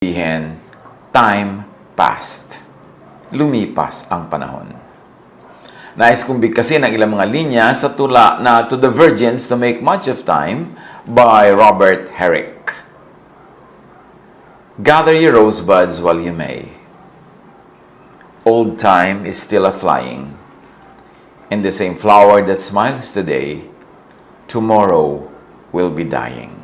Sabihin, time passed. Lumipas ang panahon. Nais kong bigkasin ang ilang mga linya sa tula na To the Virgins to Make Much of Time by Robert Herrick. Gather your rosebuds while you may. Old time is still a-flying, and the same flower that smiles today, tomorrow will be dying.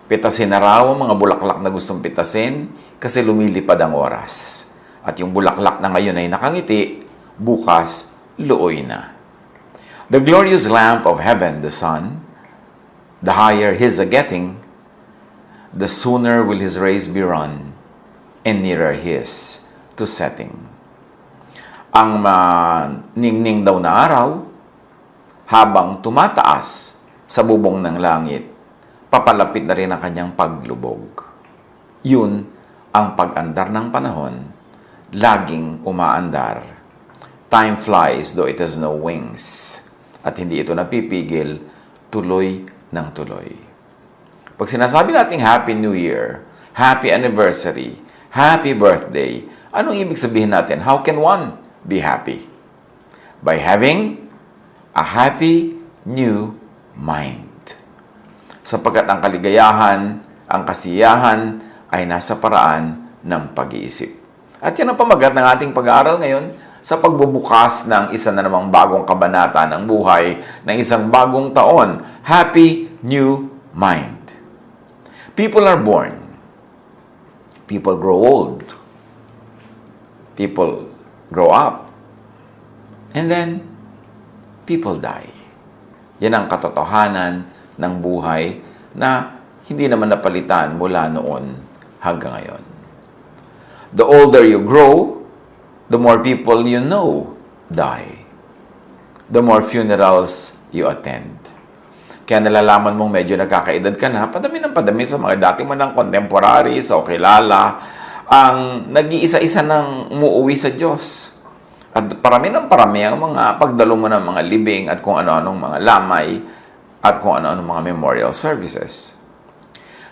Pitasin na raw ang mga bulaklak na gustong pitasin kasi lumilipad ang oras. At yung bulaklak na ngayon ay nakangiti, bukas, luoy na. The glorious lamp of heaven, the sun, the higher his a-getting, the sooner will his rays be run, and nearer his to setting. Ang maningning daw na araw, habang tumataas sa bubong ng langit, papalapit na rin ang kanyang paglubog. Yun ang pag-andar ng panahon, laging umaandar. Time flies though it has no wings. At hindi ito napipigil, tuloy ng tuloy. Pag sinasabi nating Happy New Year, Happy Anniversary, Happy Birthday, anong ibig sabihin natin? How can one be happy? By having a happy new mind. Sapagkat ang kaligayahan, ang kasiyahan ay nasa paraan ng pag-iisip. At yan ang pamagat ng ating pag-aaral ngayon sa pagbubukas ng isa na namang bagong kabanata ng buhay ng isang bagong taon. Happy New Mind. People are born. People grow old. People grow up. And then, people die. Yan ang katotohanan ng buhay na hindi naman napalitan mula noon hanggang ngayon. The older you grow, the more people you know die. The more funerals you attend. Kaya nalalaman mong medyo nagkakaedad ka na, padami ng padami sa mga dati mo ng contemporaries o kilala, ang nag-iisa-isa nang umuuwi sa Diyos. At parami ng parami ang mga pagdalo mo ng mga libing at kung ano-anong mga lamay at kung ano-anong mga memorial services.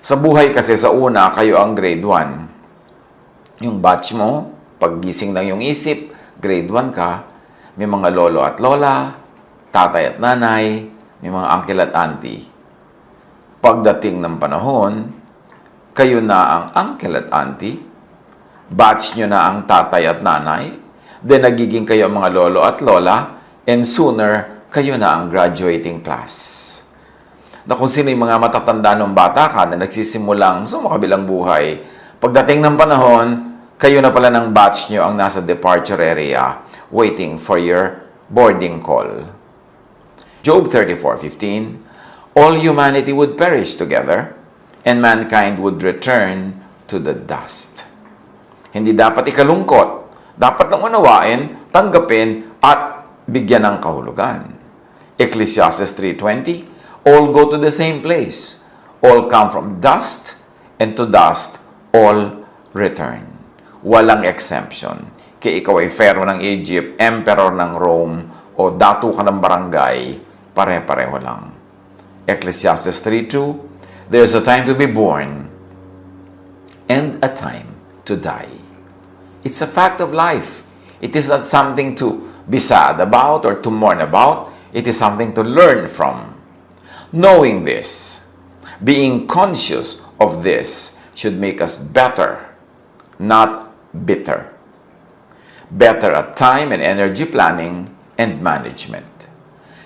Sa buhay kasi sa una, kayo ang grade 1. Yung batch mo, paggising ng yung isip, grade 1 ka, may mga lolo at lola, tatay at nanay, may mga uncle at auntie. Pagdating ng panahon, kayo na ang uncle at auntie, batch nyo na ang tatay at nanay, then nagiging kayo ang mga lolo at lola, and sooner, kayo na ang graduating class. Na kung sino yung mga matatanda ng bata ka na nagsisimulang sumakabilang buhay, pagdating ng panahon, kayo na pala ng batch nyo ang nasa departure area waiting for your boarding call. Job 34:15, all humanity would perish together, and mankind would return to the dust. Hindi dapat ikalungkot. Dapat nang unawain, tanggapin, at bigyan ng kahulugan. Ecclesiastes 3:20, all go to the same place. All come from dust, and to dust all return. Walang exemption. Kaya ikaw ay pharaoh ng Egypt, emperor ng Rome, o datu ka ng barangay, pare-pareho lang. Ecclesiastes 3:2, there's a time to be born, and a time to die. It's a fact of life. It is not something to be sad about or to mourn about. It is something to learn from. Knowing this, being conscious of this, should make us better, not bitter. Better at time and energy planning and management.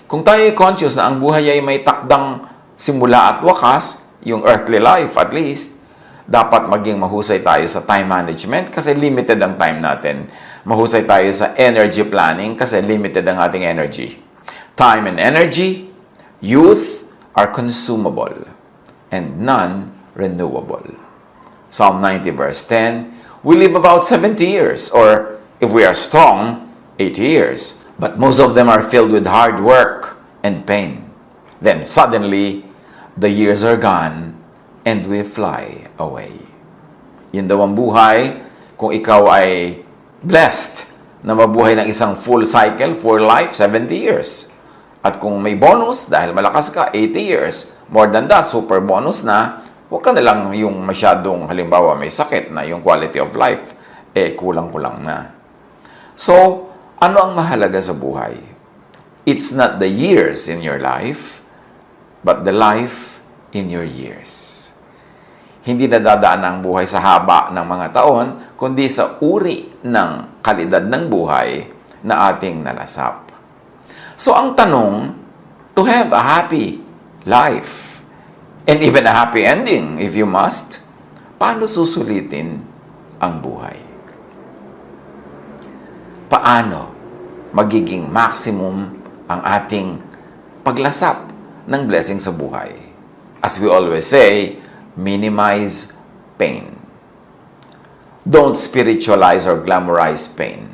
Kung tayo ay conscious na ang buhay ay may takdang simula at wakas, yung earthly life at least, dapat maging mahusay tayo sa time management kasi limited ang time natin. Mahusay tayo sa energy planning kasi limited ang ating energy. Time and energy, youth, are consumable and none renewable. Psalm 90 verse 10, we live about 70 years, or if we are strong, 80 years. But most of them are filled with hard work and pain. Then suddenly, the years are gone and we fly away. Yun daw ang buhay kung ikaw ay blessed na mabuhay ng isang full cycle, full life, 70 years. At kung may bonus, dahil malakas ka, 80 years. More than that, super bonus na, Huwag ka na lang yung masyadong, halimbawa, may sakit na yung quality of life, kulang-kulang na. So, ano ang mahalaga sa buhay? It's not the years in your life, but the life in your years. Hindi nadadaan ang buhay sa haba ng mga taon, kundi sa uri ng kalidad ng buhay na ating nalasap. So, ang tanong, to have a happy life, and even a happy ending, if you must, paano susulitin ang buhay? Paano magiging maximum ang ating paglasap ng blessing sa buhay? As we always say, minimize pain. Don't spiritualize or glamorize pain.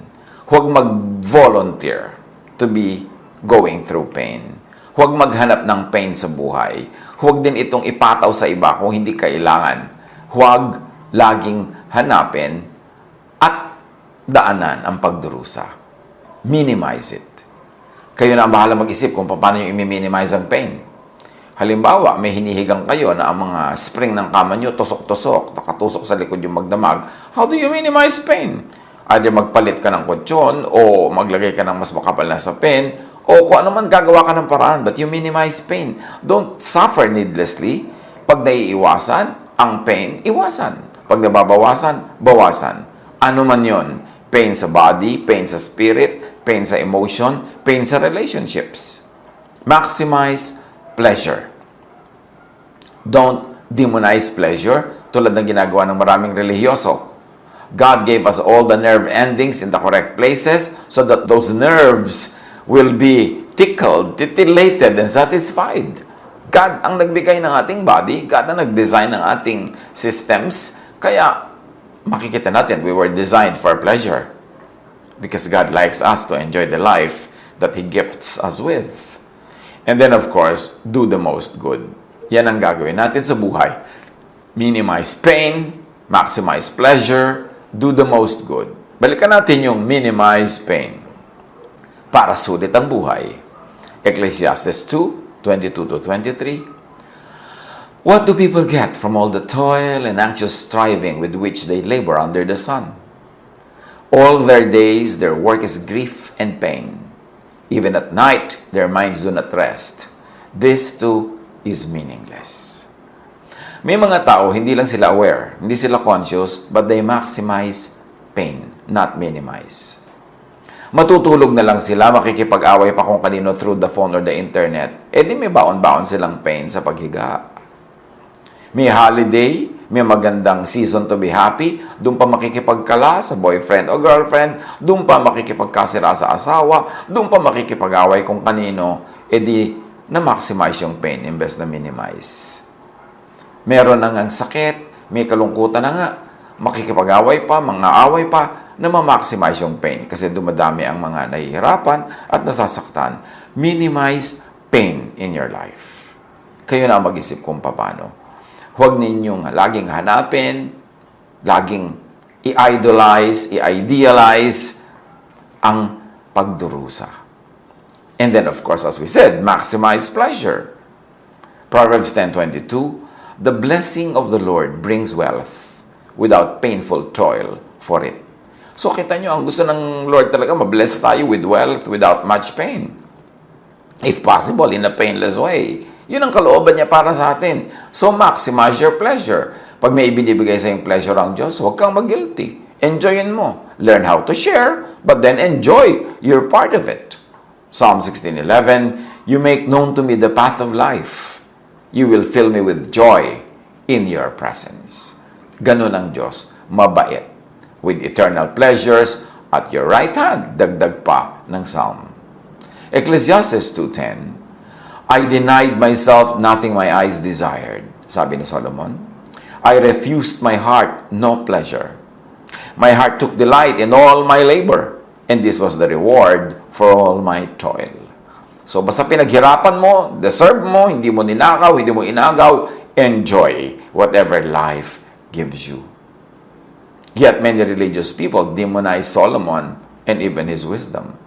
Huwag mag-volunteer to be going through pain. Huwag maghanap ng pain sa buhay. Huwag din itong ipataw sa iba kung hindi kailangan. Huwag laging hanapin at daanan ang pagdurusa. Minimize it. Kayo na ang bahala mag-isip kung paano nyo i-minimize ang pain. Halimbawa, may hinihigang kayo na ang mga spring ng kama nyo tusok-tusok, nakatusok sa likod yung magdamag. How do you minimize pain? Either magpalit ka ng kutsyon o maglagay ka ng mas makapal na sapin o kung ano man gagawa ka ng paraan, but you minimize pain. Don't suffer needlessly. Pag naiiwasan ang pain, iwasan. Pag nababawasan, bawasan. Ano man yon? Pain sa body, pain sa spirit, pain sa emotion, pain sa relationships. Maximize pleasure. Don't demonize pleasure tulad ng ginagawa ng maraming relihiyoso. God gave us all the nerve endings in the correct places so that those nerves will be tickled, titillated, and satisfied. God ang nagbigay ng ating body, God ang nag-design ng ating systems, kaya makikita natin, we were designed for pleasure because God likes us to enjoy the life that He gifts us with. And then, of course, do the most good. Yan ang gagawin natin sa buhay. Minimize pain, maximize pleasure, do the most good. Balikan natin yung minimize pain para sulit ang buhay. Ecclesiastes 2:22-23. What do people get from all the toil and anxious striving with which they labor under the sun? All their days, their work is grief and pain. Even at night, their minds do not rest. This too is meaningless. May mga tao, hindi lang sila aware, hindi sila conscious, but they maximize pain, not minimize. Matutulog na lang sila, makikipag-away pa kung kanino through the phone or the internet. Di may baon-baon silang pain sa paghiga. May holiday, may magandang season to be happy, doon pa makikipagkala sa boyfriend o girlfriend, doon pa makikipagkasira sa asawa, doon pa makikipag-away kung kanino, di na-maximize yung pain imbes na minimize. Meron na ngang sakit, may kalungkutan na nga, makikipag-away pa, mga away pa, na ma-maximize yung pain kasi dumadami ang mga nahihirapan at nasasaktan. Minimize pain in your life. Kayo na mag-isip kung paano. Huwag ninyong laging hanapin, laging i-idolize, i-idealize ang pagdurusa. And then, of course, as we said, maximize pleasure. Proverbs 10:22, the blessing of the Lord brings wealth without painful toil for it. So, kita nyo, ang gusto ng Lord talaga, mabless tayo with wealth without much pain. If possible, in a painless way. Yun ang kalooban niya para sa atin. So, maximize your pleasure. Pag may ibinibigay sa yung pleasure ang Diyos, huwag kang mag-guilty. Enjoyin mo. Learn how to share, but then enjoy your part of it. Psalm 16:11, you make known to me the path of life. You will fill me with joy in your presence. Ganun ang Diyos, mabait, with eternal pleasures at your right hand, dagdag pa ng Psalm. Ecclesiastes 2:10, I denied myself nothing my eyes desired, sabi ni Solomon. I refused my heart no pleasure. My heart took delight in all my labor, and this was the reward for all my toil. So basta pinaghirapan mo, deserve mo, hindi mo ninakaw, hindi mo inagaw, enjoy whatever life gives you. Yet many religious people demonize Solomon and even his wisdom.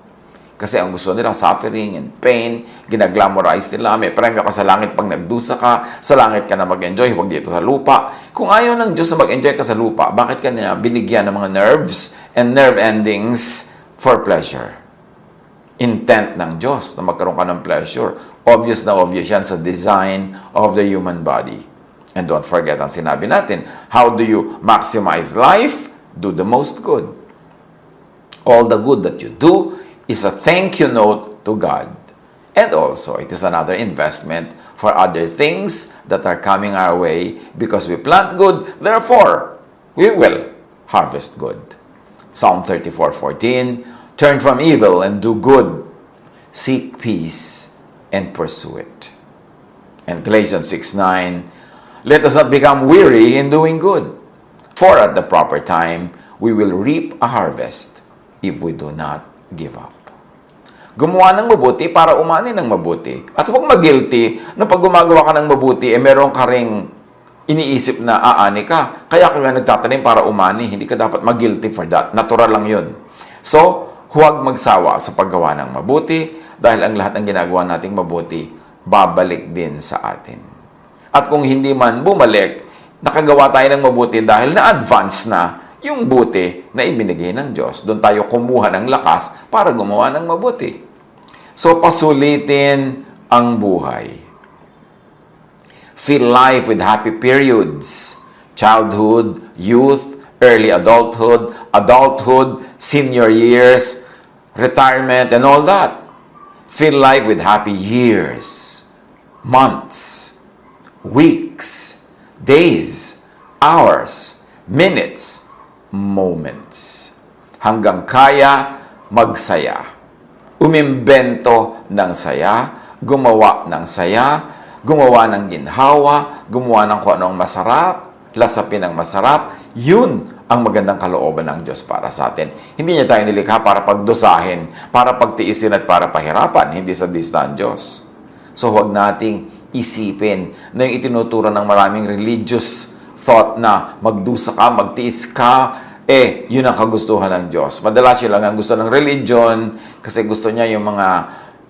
Kasi ang gusto nila, suffering and pain, ginaglamorize nila, may premyo ka sa langit pag nagdusa ka, sa langit ka na mag-enjoy, huwag dito sa lupa. Kung ayaw ng Diyos na mag-enjoy ka sa lupa, bakit ka niya binigyan ng mga nerves and nerve endings for pleasure? Intent ng Diyos na magkaroon ka ng pleasure. Obvious na obvious yan sa design of the human body. And don't forget ang sinabi natin, how do you maximize life? Do the most good. All the good that you do is a thank you note to God. And also, it is another investment for other things that are coming our way because we plant good, therefore, we will harvest good. Psalm 34:14, turn from evil and do good. Seek peace and pursue it. And Galatians 6:9, let us not become weary in doing good, for at the proper time, we will reap a harvest if we do not give up. Gumawa ng mabuti para umani ng mabuti. At huwag mag-guilty na pag gumagawa ka ng mabuti, meron ka ring iniisip na aani ka. Kaya ka nga nagtatanim para umani. Hindi ka dapat mag-guilty for that. Natural lang yun. So, huwag magsawa sa paggawa ng mabuti dahil ang lahat ng ginagawa nating mabuti, babalik din sa atin. At kung hindi man bumalik, nakagawa tayo ng mabuti dahil na-advance na yung buti na ibinigay ng Diyos. Doon tayo kumuha ng lakas para gumawa ng mabuti. So, pasulitin ang buhay. Fill life with happy periods. Childhood, youth, early adulthood, adulthood, senior years, retirement, and all that. Fill life with happy years, months, weeks, days, hours, minutes, moments. Hanggang kaya magsaya. Umimbento ng saya, gumawa ng saya, gumawa ng ginhawa, gumawa ng kung anong masarap, lasapin ng masarap. Yun ang magandang kalooban ng Diyos para sa atin. Hindi niya tayo nilikha para pagdusahin, para pagtiisin at para pahirapan, hindi sa ang Diyos. So huwag nating isipin na yung itinuturo ng maraming religious thought na magdusa ka, magtiis ka, yun ang kagustuhan ng Diyos. Madalas yun lang ang gusto ng religion kasi gusto niya yung mga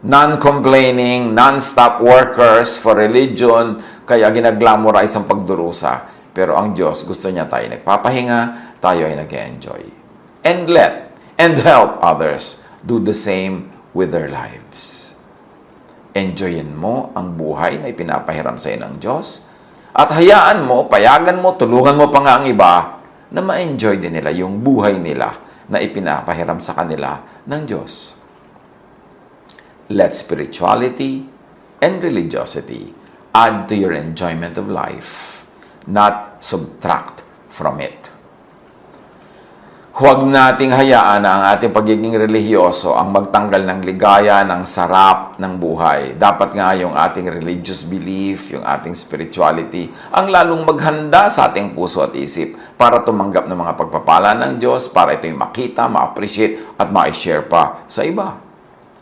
non-complaining, non-stop workers for religion, kaya ginaglamorize ang pagdurusa. Pero ang Diyos, gusto niya tayo nagpapahinga, tayo ay nag-enjoy. And help others do the same with their lives. Enjoyin mo ang buhay na ipinapahiram sa iyo ng Diyos at hayaan mo, payagan mo, tulungan mo pa nga ang iba na ma-enjoy din nila yung buhay nila na ipinapahiram sa kanila ng Diyos. Let spirituality and religiosity add to your enjoyment of life, not subtract from it. Huwag nating hayaan na ang ating pagiging relihiyoso ang magtanggal ng ligaya, ng sarap ng buhay. Dapat nga yung ating religious belief, yung ating spirituality, ang lalong maghanda sa ating puso at isip para tumanggap ng mga pagpapala ng Diyos, para ito'y makita, ma-appreciate at ma-share pa sa iba.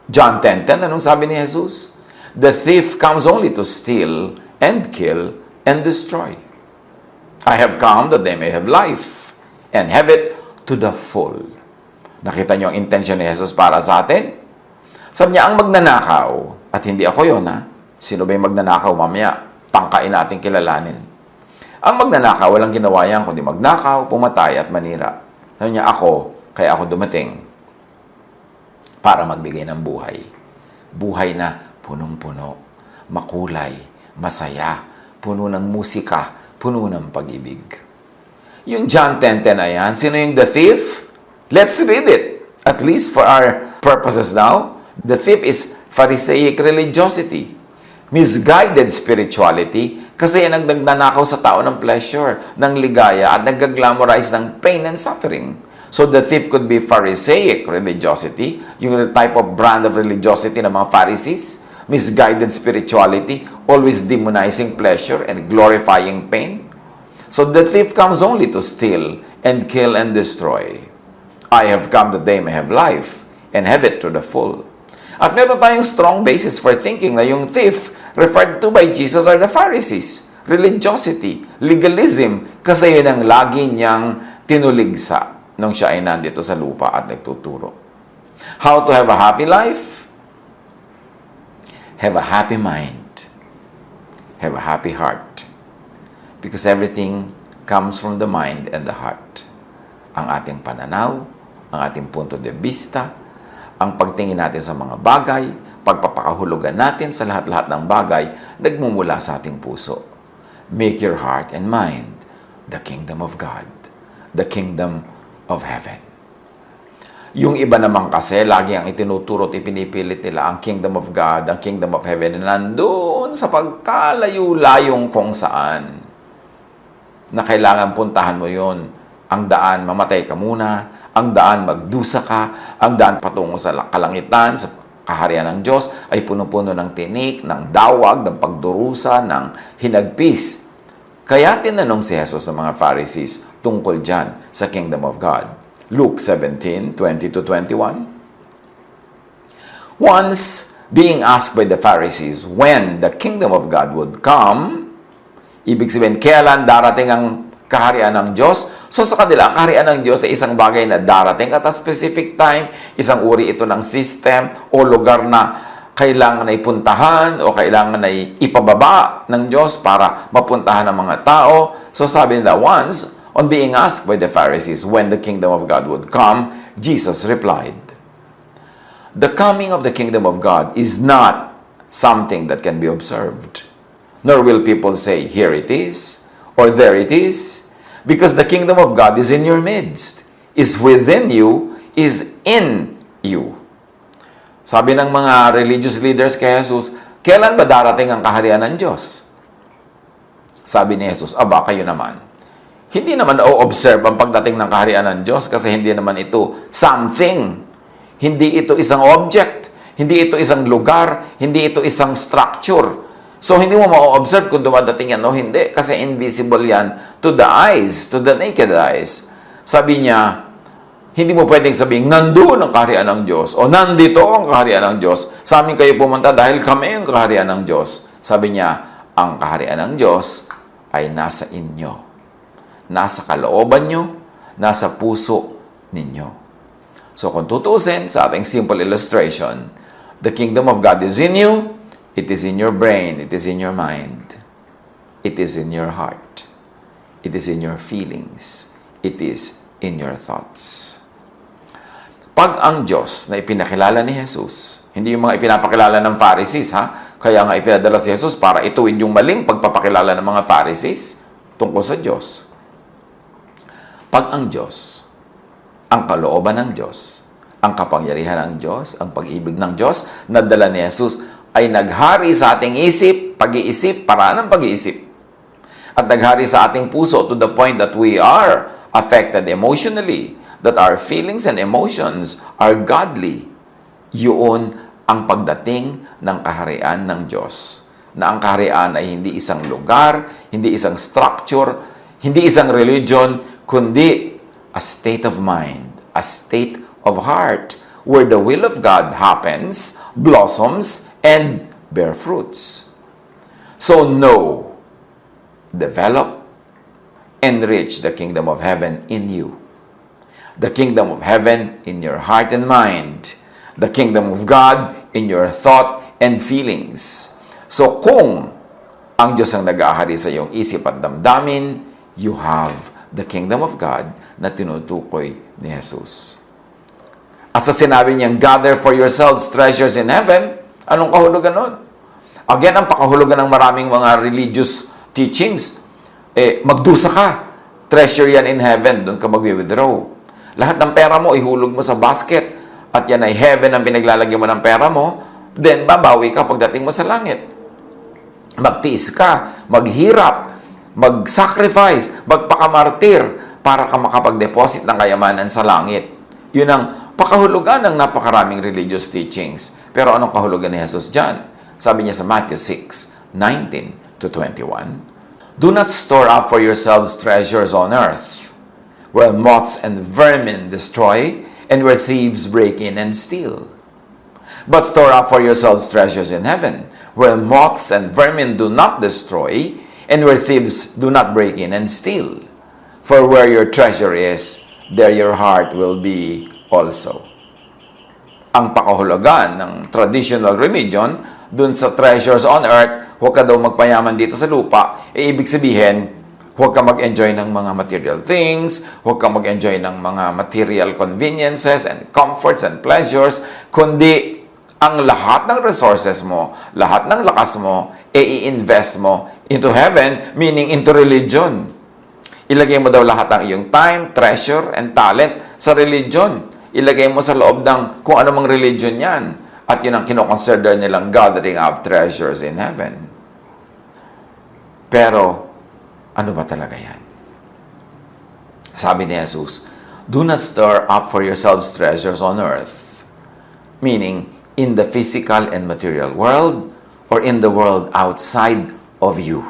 John 10:10, anong sabi ni Jesus? The thief comes only to steal and kill and destroy. I have come that they may have life and have it to the full. Nakita niyo ang intention ni Jesus para sa atin? Sabi niya, ang magnanakaw, at hindi ako yon ha, sino ba yung magnanakaw mamaya? Tangkain natin kilalanin. Ang magnanakaw, walang ginawa yan, kundi magnakaw, pumatay at manira. Sabi niya, kaya ako dumating para magbigay ng buhay. Buhay na punong-puno, makulay, masaya, puno ng musika, puno ng pag-ibig. Yung John 10:10 na yan, sino yung the thief? Let's read it. At least for our purposes now. The thief is Pharisaic religiosity. Misguided spirituality kasi yan ang nagnanakaw sa tao ng pleasure, ng ligaya, at nag-glamorize ng pain and suffering. So the thief could be Pharisaic religiosity, yung type of brand of religiosity ng mga Pharisees. Misguided spirituality, always demonizing pleasure and glorifying pain. So the thief comes only to steal and kill and destroy. I have come that they may have life and have it to the full. At meron tayong strong basis for thinking na yung thief referred to by Jesus are the Pharisees. Religiosity, legalism, kasi yun ang lagi niyang tinuligsa nung siya ay nandito sa lupa at nagtuturo. How to have a happy life? Have a happy mind. Have a happy heart. Because everything comes from the mind and the heart. Ang ating pananaw, ang ating punto de vista, ang pagtingin natin sa mga bagay, pagpapakahulugan natin sa lahat-lahat ng bagay, nagmumula sa ating puso. Make your heart and mind the kingdom of God, the kingdom of heaven. Yung iba naman kasi, lagi ang itinuturo at ipinipilit nila ang kingdom of God, ang kingdom of heaven, na nandun sa pagkalayo-layong kung saan. Na kailangan puntahan mo yon. Ang daan, mamatay ka muna. Ang daan, magdusa ka. Ang daan, patungo sa kalangitan, sa kaharian ng Diyos, ay puno-puno ng tinik, ng dawag, ng pagdurusa, ng hinagpis. Kaya tinanong si Jesus sa mga Pharisees tungkol dyan sa kingdom of God. Luke 17:20-21. Once, being asked by the Pharisees when the kingdom of God would come, ibig sabihin, kailan darating ang kaharian ng Diyos? So sa kanila, ang kaharian ng Diyos ay isang bagay na darating at a specific time, isang uri ito ng system o lugar na kailangan na ipuntahan o kailangan na ipababa ng Diyos para mapuntahan ng mga tao. So sabi nila, once, on being asked by the Pharisees when the kingdom of God would come, Jesus replied, "The coming of the kingdom of God is not something that can be observed, nor will people say, 'Here it is,' or 'There it is,' because the kingdom of God is in your midst, is within you, is in you." Sabi ng mga religious leaders kay Jesus, kailan ba darating ang kaharian ng Diyos? Sabi ni Jesus, aba, kayo naman. Hindi naman o-observe ang pagdating ng kaharian ng Diyos kasi hindi naman ito something. Hindi ito isang object. Hindi ito isang lugar. Hindi ito isang structure. So, hindi mo ma-observe kung dumadating yan o hindi kasi invisible yan to the eyes, to the naked eyes. Sabi niya, hindi mo pwedeng sabihin, nandoon ang kaharian ng Diyos o nandito ang kaharian ng Diyos. Sa amin kayo pumunta dahil kami ang kaharian ng Diyos. Sabi niya, ang kaharian ng Diyos ay nasa inyo. Nasa kalooban nyo, nasa puso ninyo. So kung tutusin sa ating simple illustration, the kingdom of God is in you, it is in your brain, it is in your mind, it is in your heart, it is in your feelings, it is in your thoughts. Pag ang Diyos na ipinakilala ni Jesus, hindi yung mga ipinapakilala ng Pharisees, ha? Kaya nga ipinadala si Jesus para ituwid yung maling pagpapakilala ng mga Pharisees tungkol sa Diyos. Pag ang Diyos, ang kalooban ng Diyos, ang kapangyarihan ng Diyos, ang pag-ibig ng Diyos, nadala ni Jesus, ay naghari sa ating isip, pag-iisip, paraan ng pag-iisip. At naghari sa ating puso to the point that we are affected emotionally, that our feelings and emotions are godly. Yun ang pagdating ng kaharian ng Diyos. Na ang kaharian ay hindi isang lugar, hindi isang structure, hindi isang religion, kundi a state of mind, a state of heart, where the will of God happens, blossoms, and bear fruits. So know, develop, enrich the kingdom of heaven in you. The kingdom of heaven in your heart and mind. The kingdom of God in your thought and feelings. So kung ang Diyos ang nag-aahari sa iyong isip at damdamin, you have the kingdom of God na tinutukoy ni Jesus. At sa sinabi niyang, gather for yourselves treasures in heaven, anong kahulugan nun? Again, ang pakahulugan ng maraming mga religious teachings, magdusa ka, treasure yan in heaven, doon ka mag-withdraw. Lahat ng pera mo, ihulog mo sa basket, at yan ay heaven ang pinaglalagyan mo ng pera mo, then babawi ka pagdating mo sa langit. Magtiis ka, maghirap, mag-sacrifice, magpakamartir para ka makapag-deposit ng kayamanan sa langit. Yun ang pakahulugan ng napakaraming religious teachings. Pero anong kahulugan ni Jesus dyan? Sabi niya sa Matthew 6:19-21, "Do not store up for yourselves treasures on earth, where moths and vermin destroy, and where thieves break in and steal. But store up for yourselves treasures in heaven, where moths and vermin do not destroy, and where thieves do not break in and steal. For where your treasure is, there your heart will be also." ang pakahulugan ng traditional religion dun sa treasures on earth, huwag ka daw magpayaman dito sa lupa, ibig sabihin, huwag ka mag-enjoy ng mga material things, huwag ka mag-enjoy ng mga material conveniences and comforts and pleasures, kundi ang lahat ng resources mo, lahat ng lakas mo, i-invest mo into heaven, meaning into religion. Ilagay mo daw lahat ng iyong time, treasure, and talent sa religion. Ilagay mo sa loob ng kung anumang religion yan. At yun ang kinoconsider nilang gathering up treasures in heaven. Pero, ano ba talaga yan? Sabi ni Jesus, do not store up for yourselves treasures on earth. Meaning, in the physical and material world, or in the world outside of you,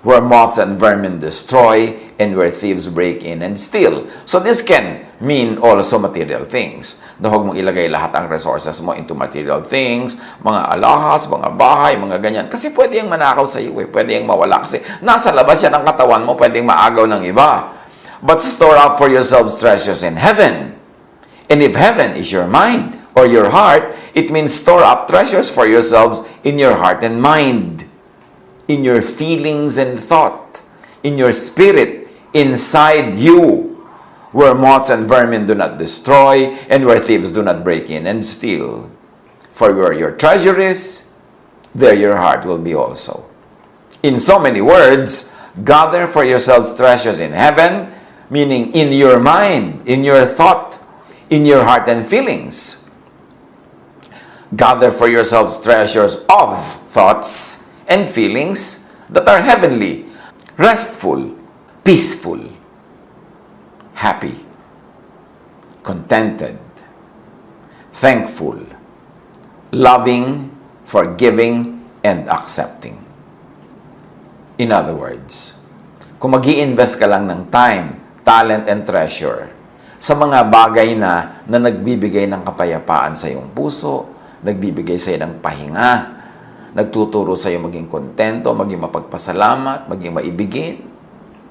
where moths and vermin destroy, and where thieves break in and steal. So this can mean also material things. Na huwag mong ilagay lahat ang resources mo into material things, mga alahas, mga bahay, mga ganyan. Kasi pwede yung manakaw sa iyo, pwede yung mawala. Kasi nasa labas yan ang katawan mo, pwede yung maagaw ng iba. But store up for yourselves treasures in heaven. And if heaven is your mind or your heart, it means store up treasures for yourselves in your heart and mind, in your feelings and thought, in your spirit, inside you, where moths and vermin do not destroy, and where thieves do not break in and steal. For where your treasure is, there your heart will be also. In so many words, gather for yourselves treasures in heaven, meaning in your mind, in your thought, in your heart and feelings. Gather for yourselves treasures of thoughts and feelings that are heavenly, restful, peaceful, happy, contented, thankful, loving, forgiving, and accepting. In other words, kung mag-i-invest ka lang ng time, talent, and treasure sa mga bagay na nagbibigay ng kapayapaan sa iyong puso, nagbibigay sa iyo ng pahinga, nagtuturo sa iyo maging kontento, maging mapagpasalamat, maging maibigin,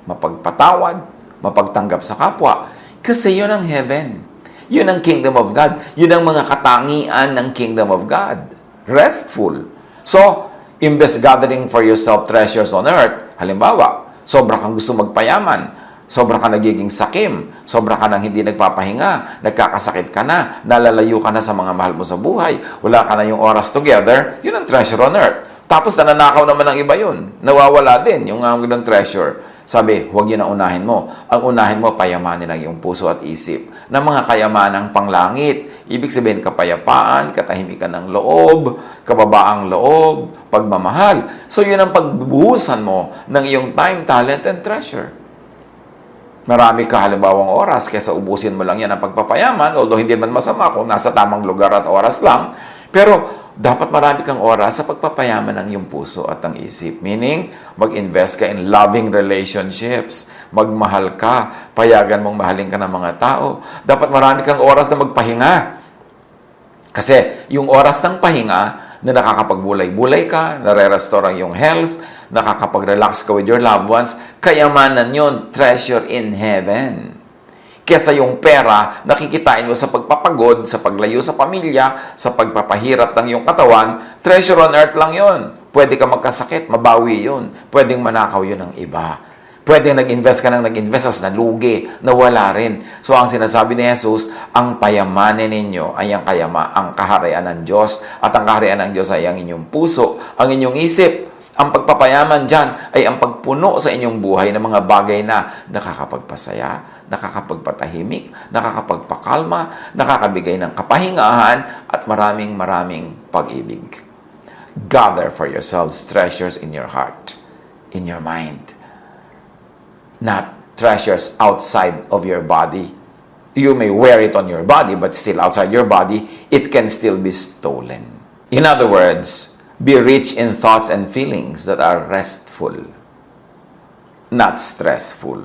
mapagpatawad, mapagtanggap sa kapwa. Kasi yun ang heaven. Yun ang kingdom of God. Yun ang mga katangian ng kingdom of God. Restful. So, imbes gathering for yourself treasures on earth, halimbawa, sobra kang gusto magpayaman, sobra ka nagiging sakim, sobra ka nang hindi nagpapahinga, nagkakasakit ka na, nalalayo ka na sa mga mahal mo sa buhay, wala ka na yung oras together, yun ang treasure on earth. Tapos nananakaw naman ng iba yun. Nawawala din yung ganung treasure. Sabi, huwag yun ang unahin mo. Ang unahin mo, payamanin ang iyong puso at isip ng mga kayamanang panglangit. Ibig sabihin, kapayapaan, katahimikan ng loob, kababaang loob, pagmamahal. So yun ang pagbubuhusan mo ng iyong time, talent, and treasure. Marami ka halimbawang oras kaysa ubusin mo lang yan ang pagpapayaman, although hindi man masama kung nasa tamang lugar at oras lang. Pero dapat marami kang oras sa pagpapayaman ng iyong puso at ang isip. Meaning, mag-invest ka in loving relationships. Magmahal ka. Payagan mong mahalin ka ng mga tao. Dapat marami kang oras na magpahinga. Kasi yung oras ng pahinga na nakakapagbulay-bulay ka, nare-restore ang iyong health, nakakapag-relax ka with your loved ones, kayamanan yun, treasure in heaven. Kesa yung pera, nakikitain mo sa pagpapagod, sa paglayo sa pamilya, sa pagpapahirap ng iyong katawan, treasure on earth lang yun. Pwede ka magkasakit, mabawi yun. Pwedeng manakaw yun ng iba. Pwedeng nag-invest ka ng nag-invest, tapos nalugi, nawala rin. So, ang sinasabi ni Jesus, ang payamanin ninyo ay ang kaharian ng Diyos. At ang kaharian ng Diyos ay ang inyong puso, ang inyong isip. Ang pagpapayaman dyan ay ang pagpuno sa inyong buhay ng mga bagay na nakakapagpasaya, nakakapagpatahimik, nakakapagpakalma, nakakabigay ng kapahingahan, at maraming pag-ibig. Gather for yourselves treasures in your heart, in your mind. Not treasures outside of your body. You may wear it on your body, but still outside your body, it can still be stolen. In other words, be rich in thoughts and feelings that are restful, not stressful.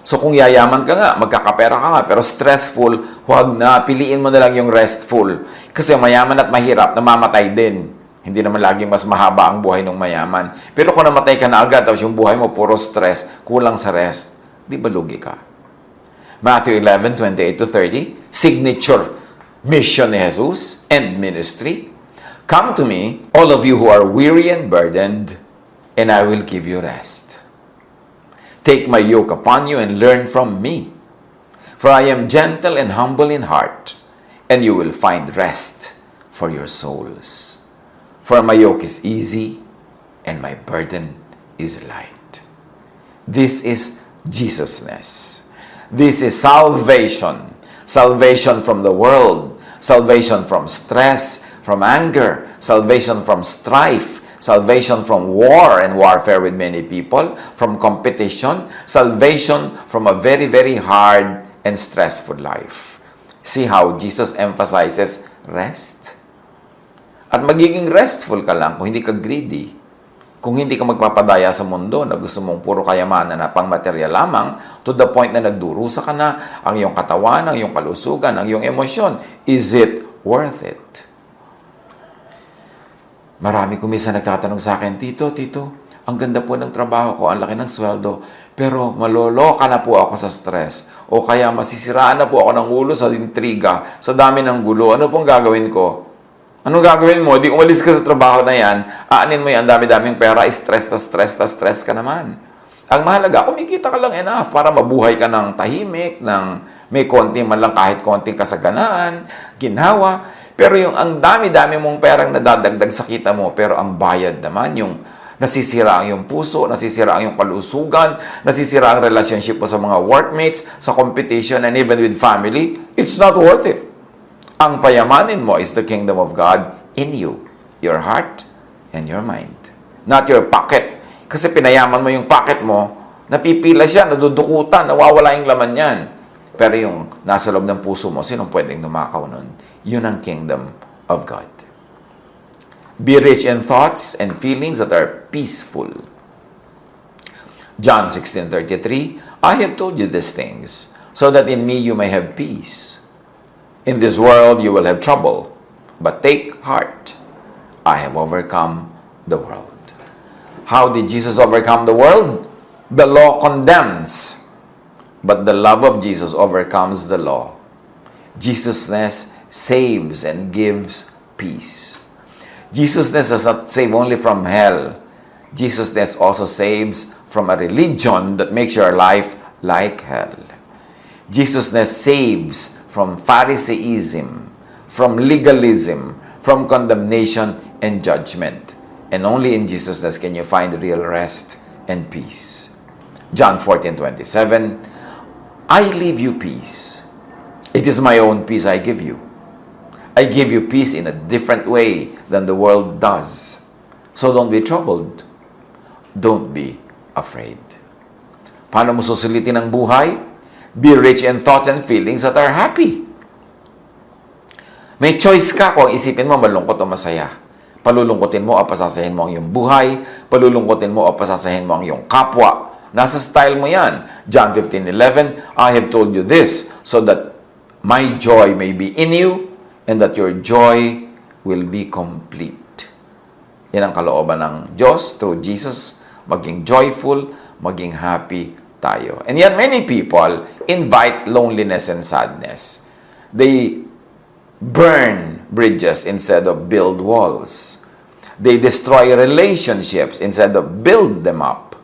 So kung yayaman ka nga, magkakapera ka nga, pero stressful, huwag na, piliin mo na lang yung restful. Kasi mayaman at mahirap, namamatay din. Hindi naman laging mas mahaba ang buhay ng mayaman. Pero kung namatay ka na agad, tapos yung buhay mo puro stress, kulang sa rest, di ba lugi ka? Matthew 11:28-30, signature mission ni Jesus and ministry. Come to me, all of you who are weary and burdened, and I will give you rest. Take my yoke upon you and learn from me. For I am gentle and humble in heart, and you will find rest for your souls. For my yoke is easy, and my burden is light. This is Jesusness. This is salvation. Salvation from the world. Salvation from stress, from anger. Salvation from strife. Salvation from war and warfare with many people. From competition. Salvation from a very, very hard and stressful life. See how Jesus emphasizes rest? At magiging restful ka lang kung hindi ka greedy. Kung hindi ka magpapadaya sa mundo na gusto mong puro kayamanan na pang material lamang, to the point na nagdurusa ka na ang iyong katawan, ang iyong kalusugan, ang iyong emosyon, is it worth it? Marami kumisa nagtatanong sa akin, Tito, ang ganda po ng trabaho ko, ang laki ng sweldo, pero maloloka na po ako sa stress. O kaya masisiraan na po ako ng ulo sa intriga, sa dami ng gulo. Ano pong gagawin ko? Anong gagawin mo? Di umalis ka sa trabaho na yan, aanin mo yan, dami-daming pera, stress ka naman. Ang mahalaga, kumikita ka lang enough para mabuhay ka ng tahimik, ng may konti man lang kahit konting kasaganaan, ginhawa. Pero yung ang dami-dami mong perang nadadagdag sa kita mo, pero ang bayad naman, yung nasisira ang iyong puso, nasisira ang iyong kalusugan, nasisira ang relationship mo sa mga workmates, sa competition, and even with family, it's not worth it. Ang payamanin mo is the kingdom of God in you, your heart and your mind. Not your pocket. Kasi pinayaman mo yung pocket mo, napipila siya, nadudukutan, nawawala yung laman yan. Pero yung nasa loob ng puso mo, sinong pwedeng numakaw nun? Yun ang kingdom of God. Be rich in thoughts and feelings that are peaceful. John 16:33, I have told you these things, so that in me you may have peace. In this world you will have trouble, but take heart. I have overcome the world. How did Jesus overcome the world? The law condemns, but the love of Jesus overcomes the law. Jesusness saves and gives peace. Jesusness does not save only from hell. Jesusness also saves from a religion that makes your life like hell. Jesusness saves from Pharisaism, from legalism, from condemnation and judgment. And only in Jesusness can you find real rest and peace. John 14:27, I leave you peace. It is my own peace I give you. I give you peace in a different way than the world does. So don't be troubled. Don't be afraid. Paano mo susulitin ang buhay? Be rich in thoughts and feelings that are happy. May choice ka kung isipin mo malungkot o masaya. Palulungkotin mo o pasasahin mo ang iyong buhay. Palulungkotin mo o pasasahin mo ang iyong kapwa. Nasa style mo yan. John 15:11, I have told you this, so that my joy may be in you, and that your joy will be complete. Yan ang kalooban ng Diyos through Jesus. Maging joyful, maging happy tayo. And yet many people invite loneliness and sadness. They burn bridges instead of build walls. They destroy relationships instead of build them up.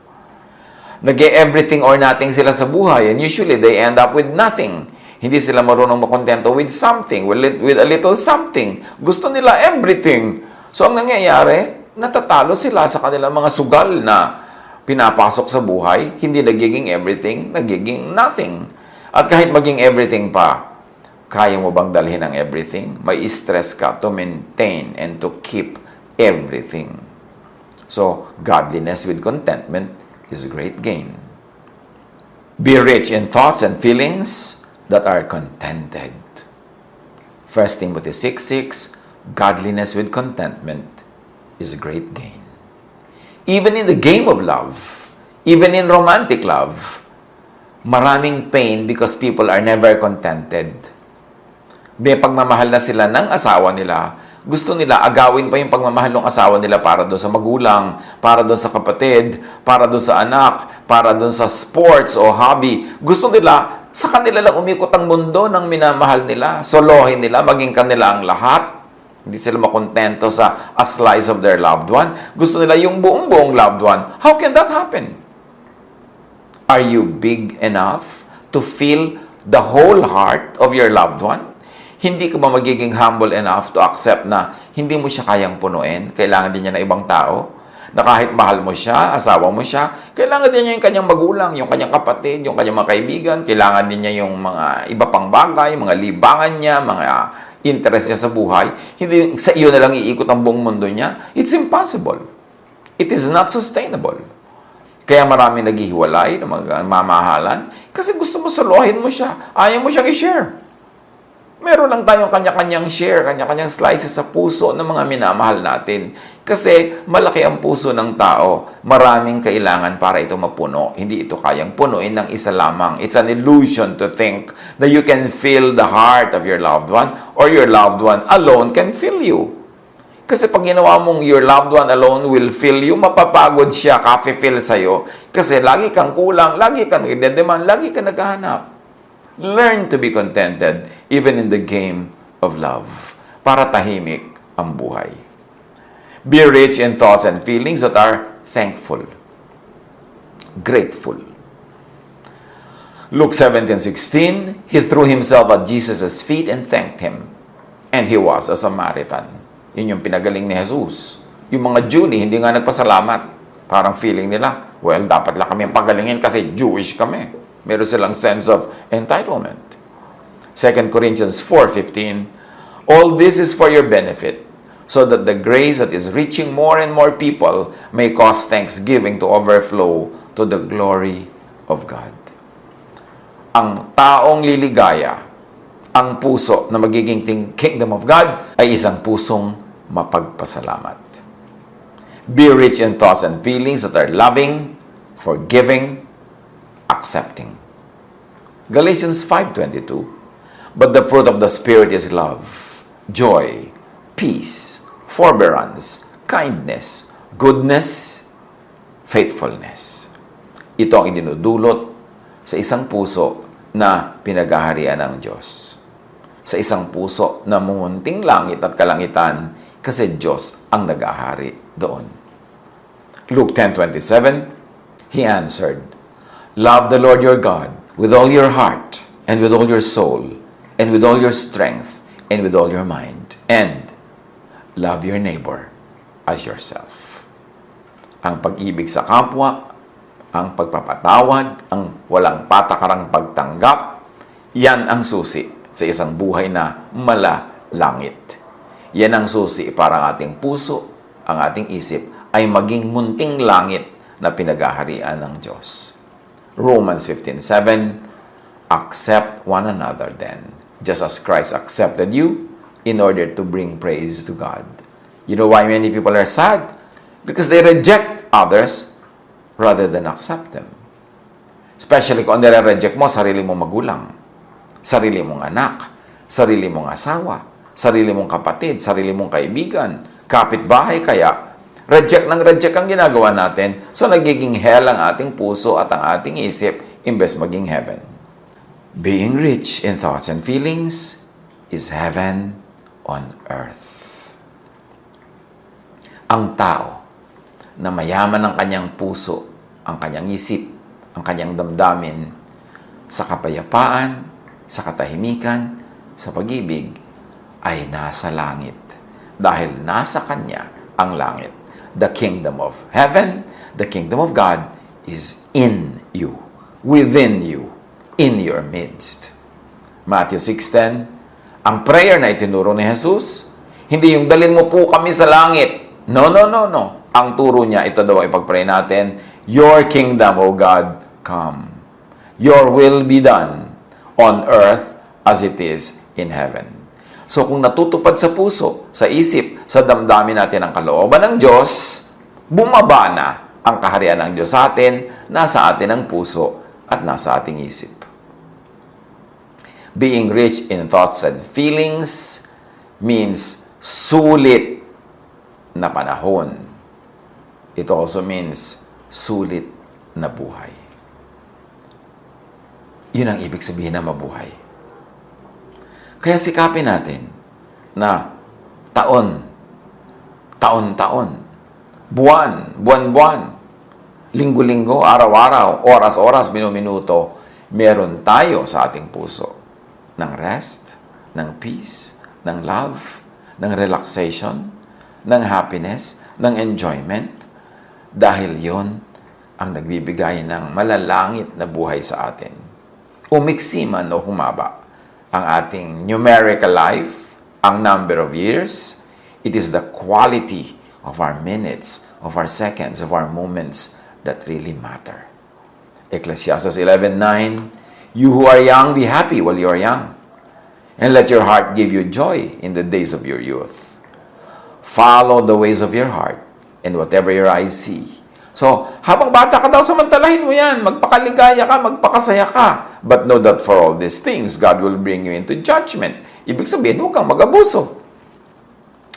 Nag-everything or nothing sila sa buhay, and usually they end up with nothing. Hindi sila marunong makontento with something, with a little something. Gusto nila everything. So ang nangyayari, natatalo sila sa kanilang mga sugal na pinapasok sa buhay, hindi nagiging everything, nagiging nothing. At kahit maging everything pa, kaya mo bang dalhin ang everything? May stress ka to maintain and to keep everything. So, godliness with contentment is great gain. Be rich in thoughts and feelings that are contented. 1 Timothy 6:6, godliness with contentment is great gain. Even in the game of love, even in romantic love, maraming pain because people are never contented. May pagmamahal na sila ng asawa nila, gusto nila agawin pa yung pagmamahal ng asawa nila para doon sa magulang, para doon sa kapatid, para doon sa anak, para doon sa sports o hobby. Gusto nila Sa kanila lang umikot ang mundo ng minamahal nila. Solohin nila, maging kanila ang lahat. Hindi sila makontento sa a slice of their loved one. Gusto nila yung buong-buong loved one. How can that happen? Are you big enough to feel the whole heart of your loved one? Hindi ka ba magiging humble enough to accept na hindi mo siya kayang punuin? Kailangan din niya ng ibang tao? Na kahit mahal mo siya, asawa mo siya, kailangan din niya yung kanyang magulang, yung kanyang kapatid, yung kanyang mga kaibigan, kailangan din niya yung mga iba pang bagay, mga libangan niya, mga interest niya sa buhay. Hindi sa iyo na lang iikot ang buong mundo niya. It's impossible. It is not sustainable. Kaya marami naghihiwalay ng mga mamahalan kasi gusto mo solohin mo siya. Ayaw mo siyang i-share. Meron lang tayong kanya-kanyang share, kanya-kanyang slices sa puso ng mga minamahal natin. Kasi malaki ang puso ng tao. Maraming kailangan para ito mapuno. Hindi ito kayang punuin ng isa lamang. It's an illusion to think that you can fill the heart of your loved one or your loved one alone can fill you. Kasi pag ginawa mong your loved one alone will fill you, mapapagod siya, ka-fill sa'yo. Kasi lagi kang kulang, lagi kang nagdedemand, lagi kang naghahanap. Learn to be contented even in the game of love para tahimik ang buhay. Be rich in thoughts and feelings that are thankful, grateful. Luke 17:16, he threw himself at Jesus' feet and thanked him. And he was a Samaritan. Yun yung pinagaling ni Jesus. Yung mga Junie, hindi nga nagpasalamat. Parang feeling nila, well, dapat lang kami pagalingin kasi Jewish kami. Meron silang sense of entitlement. 2 Corinthians 4:15, all this is for your benefit, so that the grace that is reaching more and more people may cause thanksgiving to overflow to the glory of God. Ang taong liligaya, ang puso na magiging kingdom of God ay isang pusong mapagpasalamat. Be rich in thoughts and feelings that are loving, forgiving, accepting. Galatians 5:22, but the fruit of the Spirit is love, joy, peace, forbearance, kindness, goodness, faithfulness. Ito ang idinudulot sa isang puso na pinaghaharian ng Diyos. Sa isang puso na mumunting langit at kalangitan kasi Diyos ang nag-ahari doon. Luke 10:27, he answered, love the Lord your God with all your heart, and with all your soul, and with all your strength, and with all your mind. And love your neighbor as yourself. Ang pag-ibig sa kapwa, ang pagpapatawad, ang walang patakarang pagtanggap, yan ang susi sa isang buhay na malalangit. Yan ang susi para ang ating puso, ang ating isip, ay maging munting langit na pinaghaharian ng Diyos. Romans 15:7, accept one another then, just as Christ accepted you in order to bring praise to God. You know why many people are sad? Because they reject others rather than accept them. Especially kung nire-reject mo sarili mong magulang, sarili mong anak, sarili mong asawa, sarili mong kapatid, sarili mong kaibigan, kapitbahay kaya, reject ang ginagawa natin, so nagiging hell ang ating puso at ang ating isip imbes maging heaven. Being rich in thoughts and feelings is heaven on earth. Ang tao na mayaman ang kanyang puso, ang kanyang isip, ang kanyang damdamin, sa kapayapaan, sa katahimikan, sa pag-ibig, ay nasa langit. Dahil nasa kanya ang langit. The kingdom of heaven, the kingdom of God is in you, within you, in your midst. Matthew 6:10, ang prayer na itinuro ni Jesus, hindi yung dalin mo po kami sa langit. No. Ang turo niya, ito daw ay pag-pray natin, your kingdom, O God, come. Your will be done on earth as it is in heaven. So kung natutupad sa puso, sa isip, sa damdamin natin ang kalooban ng Diyos, bumaba na ang kaharian ng Diyos sa atin, nasa atin ang puso at nasa ating isip. Being rich in thoughts and feelings means sulit na panahon. It also means sulit na buhay. Yun ang ibig sabihin na mabuhay. Kaya sikapin natin na taon-taon, buwan-buwan, linggo-linggo, araw-araw, oras-oras, minuto, meron tayo sa ating puso ng rest, ng peace, ng love, ng relaxation, ng happiness, ng enjoyment, dahil yon ang nagbibigay ng malalangit na buhay sa atin. Umiksi man o humaba ang ating numerical life, ang number of years, it is the quality of our minutes, of our seconds, of our moments that really matter. Ecclesiastes 11:9, you who are young, be happy while you are young, and let your heart give you joy in the days of your youth. Follow the ways of your heart, and whatever your eyes see. So, habang bata ka daw, samantalahin mo yan. Magpakaligaya ka, magpakasaya ka. But know that for all these things, God will bring you into judgment. Ibig sabihin, huwag kang mag-abuso.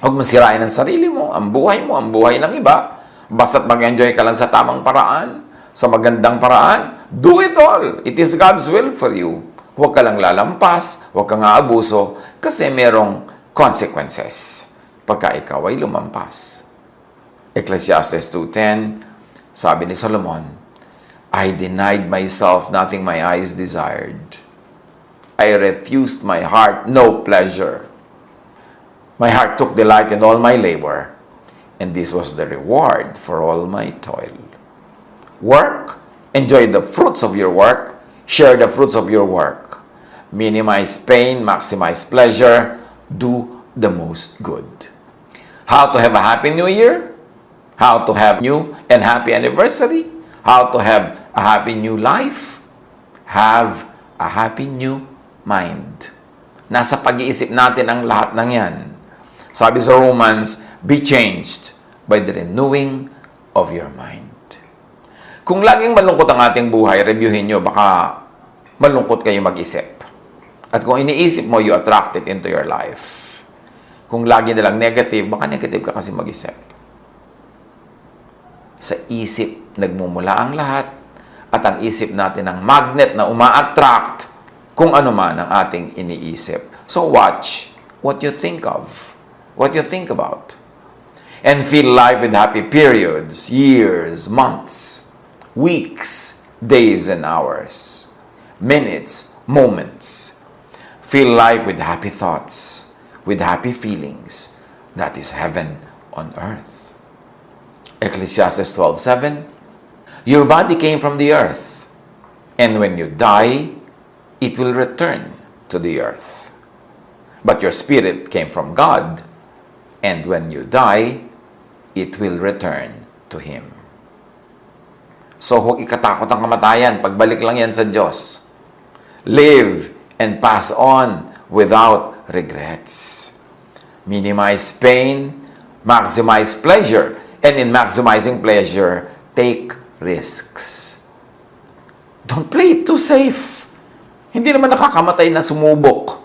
Huwag mo sirain ang sarili mo, ang buhay ng iba. Basta't mag-enjoy ka lang sa tamang paraan, sa magandang paraan, do it all. It is God's will for you. Huwag ka lang lalampas, huwag kang aabuso, kasi merong consequences pagka ikaw ay lumampas. Ecclesiastes 2:10, sabi ni Solomon, I denied myself nothing my eyes desired. I refused my heart no pleasure. My heart took delight in all my labor, and this was the reward for all my toil. Work, enjoy the fruits of your work, share the fruits of your work. Minimize pain, maximize pleasure, do the most good. How to have a happy new year? How to have new and happy anniversary? How to have a happy new life? Have a happy new mind. Nasa pag-iisip natin ang lahat ng yan. Sabi sa Romans, be changed by the renewing of your mind. Kung laging malungkot ang ating buhay, reviewin nyo, baka malungkot kayo mag-isip. At kung iniisip mo, you attract it into your life. Kung lagi nalang negative, baka negative ka kasi mag-isip. Sa isip, nagmumula ang lahat, at ang isip natin ang magnet na uma-attract kung ano man ang ating iniisip. So watch what you think of, what you think about, and fill life with happy periods, years, months, weeks, days, and hours, minutes, moments. Fill life with happy thoughts, with happy feelings. That is heaven on earth. Ecclesiastes 12:7, your body came from the earth, and when you die, it will return to the earth. But your spirit came from God, and when you die, it will return to Him. So, huwag ikatakot ang kamatayan. Pagbalik lang yan sa Diyos. Live and pass on without regrets. Minimize pain, maximize pleasure, and in maximizing pleasure, take risks. Don't play it too safe. Hindi naman nakakamatay na sumubok.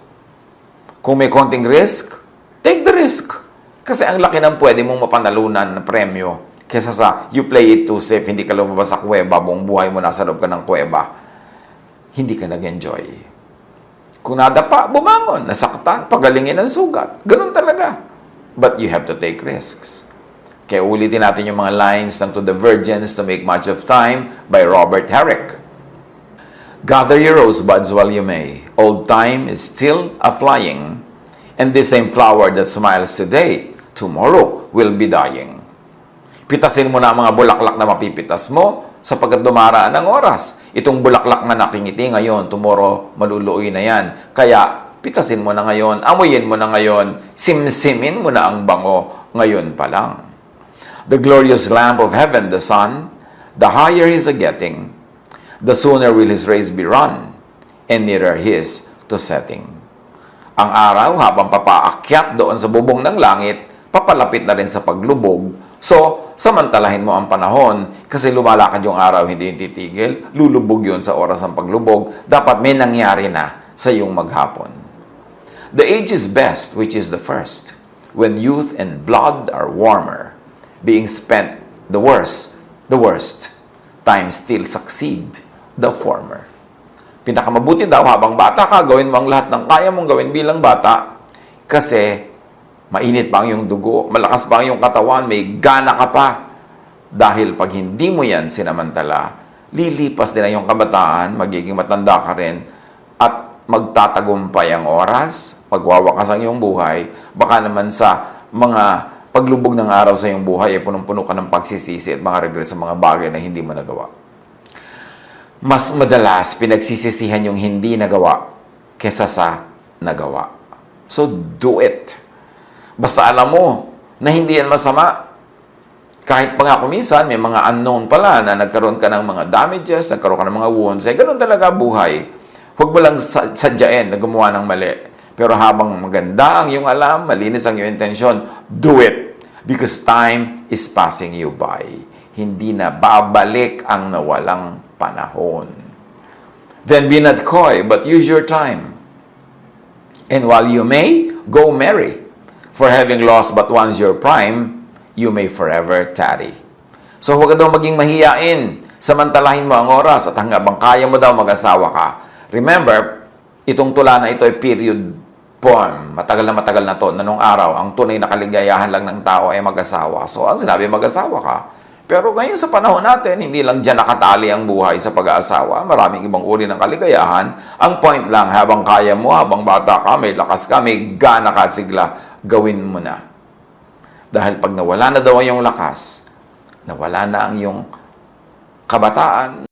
Kung may konting risk, take the risk. Kasi ang laki ng pwede mong mapanalunan na premyo kesa sa you play it too safe, hindi ka lumabas sa kuweba, buong buhay mo nasa loob ka ng kuweba. Hindi ka nag-enjoy. Kung nadapa, bumangon, nasaktan, pagalingin ang sugat. Ganun talaga. But you have to take risks. Kaya ulitin natin yung mga lines ng To the Virgins to Make Much of Time by Robert Herrick. Gather your rosebuds while you may. Old time is still a-flying, and this same flower that smiles today, tomorrow will be dying. Pitasin mo na ang mga bulaklak na mapipitas mo sapagkat dumaraan ang oras. Itong bulaklak na nakingiti ngayon, tomorrow maluluoy na yan. Kaya pitasin mo na ngayon, amuyin mo na ngayon, simsimin mo na ang bango ngayon pa lang. The glorious lamp of heaven, the sun, the higher He's a-getting, the sooner will His rays be run, and nearer His to setting. Ang araw, habang papaakyat doon sa bubong ng langit, papalapit na rin sa paglubog. So, samantalahin mo ang panahon, kasi lumalakad yung araw, hindi yung titigil, lulubog yun sa oras ng paglubog, dapat may nangyari na sa iyong maghapon. The age is best, which is the first, when youth and blood are warmer, being spent the worst, time still succeed the former. Pinakamabuti daw habang bata ka, gawin mo ang lahat ng kaya mong gawin bilang bata. Kasi mainit pa ang iyong dugo, malakas pa ang iyong katawan, may gana ka pa. Dahil pag hindi mo yan sinamantala, lilipas din ang iyong kabataan, magiging matanda ka rin, at magtatagumpay ang oras, magwawakas ang iyong buhay, baka naman sa mga paglubog ng araw sa iyong buhay, ay punong-puno ka ng pagsisisi at mga regret sa mga bagay na hindi mo nagawa. Mas madalas pinagsisisihan yung hindi nagawa kesa sa nagawa. So, do it. Basta alam mo na hindi yan masama. Kahit pa nga kuminsan, may mga unknown pala na nagkaroon ka ng mga damages, nagkaroon ka ng mga wounds, eh, ganun talaga buhay. Huwag mo lang sadyain na gumawa ng mali. Pero habang maganda ang iyong alam, malinis ang iyong intensyon, do it. Because time is passing you by. Hindi na babalik ang nawalang panahon. Then be not coy, but use your time. And while you may, go merry. For having lost but once your prime, you may forever tarry. So huwag ka daw maging mahiyain. Samantalahin mo ang oras at hanggang kaya mo daw mag-asawa ka. Remember, itong tula na ito ay period poem. Matagal na to, na nung araw, ang tunay na kaligayahan lang ng tao ay mag-asawa. So ang sinabi, mag-asawa ka. Pero ngayon sa panahon natin, hindi lang dyan nakatali ang buhay sa pag-aasawa. Maraming ibang uri ng kaligayahan. Ang point lang, habang kaya mo, habang bata ka, may lakas ka, may gana ka at sigla, gawin mo na. Dahil pag nawala na daw ang iyong lakas, nawala na ang iyong kabataan,